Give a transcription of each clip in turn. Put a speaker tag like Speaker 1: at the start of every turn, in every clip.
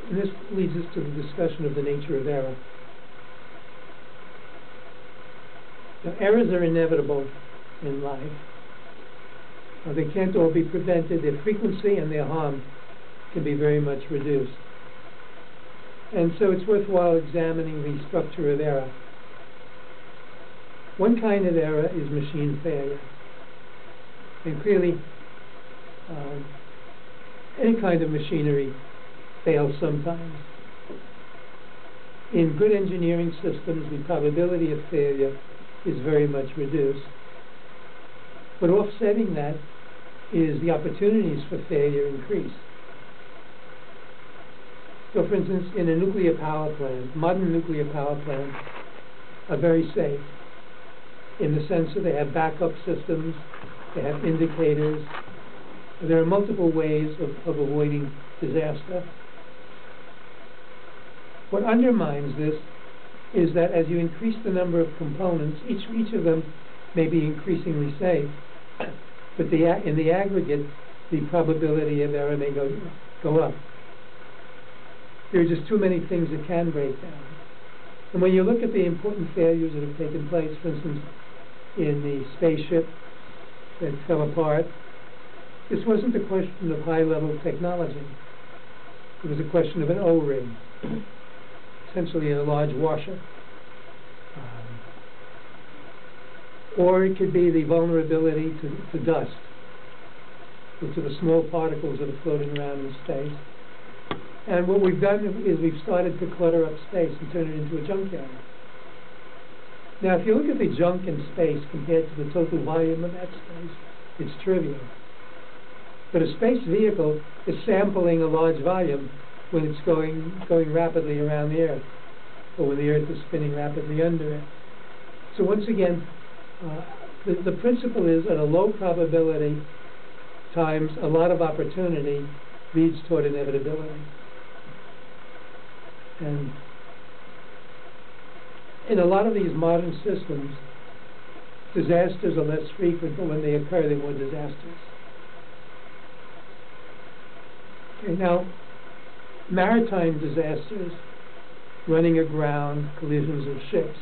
Speaker 1: And this leads us to the discussion of the nature of error. Now, errors are inevitable in life. They can't all be prevented. Their frequency and their harm can be very much reduced. And so it's worthwhile examining the structure of error. One kind of error is machine failure. And clearly, any kind of machinery fails sometimes. In good engineering systems, the probability of failure is very much reduced. But offsetting that is the opportunities for failure increase. So, for instance, in a nuclear power plant, modern nuclear power plants are very safe in the sense that they have backup systems, they have indicators. There are multiple ways of avoiding disaster. What undermines this is that as you increase the number of components, each of them may be increasingly safe, but in the aggregate, the probability of error may go up. There are just too many things that can break down. And when you look at the important failures that have taken place, for instance, in the spaceship that fell apart, this wasn't a question of high-level technology. It was a question of an O-ring, essentially a large washer. Or it could be the vulnerability to dust, or to the small particles that are floating around in space. And what we've done is we've started to clutter up space and turn it into a junkyard. Now, if you look at the junk in space compared to the total volume of that space, it's trivial. But a space vehicle is sampling a large volume when it's going rapidly around the Earth, or when the Earth is spinning rapidly under it. So once again, the principle is that a low probability times a lot of opportunity leads toward inevitability. And in a lot of these modern systems, disasters are less frequent, but when they occur, they're more disastrous. Okay, now, maritime disasters, running aground, collisions of ships,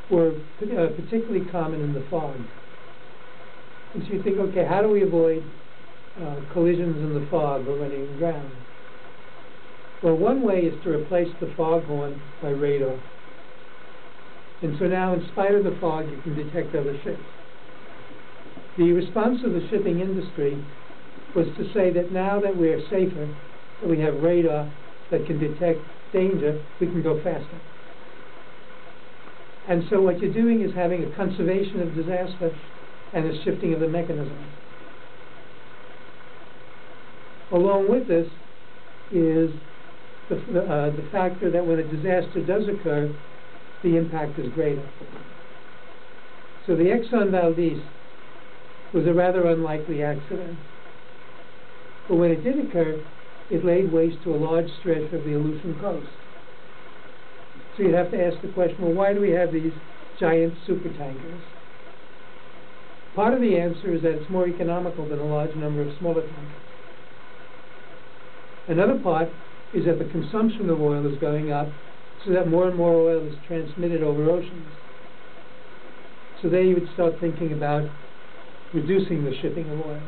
Speaker 1: were particularly common in the fog. And so you think, okay, how do we avoid collisions in the fog or running aground? Well, one way is to replace the foghorn by radar. And so now, in spite of the fog, you can detect other ships. The response of the shipping industry was to say that now that we're safer, that we have radar that can detect danger, we can go faster. And so what you're doing is having a conservation of disaster and a shifting of the mechanism. Along with this is the factor that when a disaster does occur, the impact is greater. So the Exxon Valdez was a rather unlikely accident. But when it did occur, it laid waste to a large stretch of the Aleutian coast. So you'd have to ask the question, well, why do we have these giant supertankers? Part of the answer is that it's more economical than a large number of smaller tankers. Another part is that the consumption of oil is going up, so that more and more oil is transmitted over oceans. So there you would start thinking about reducing the shipping of oil.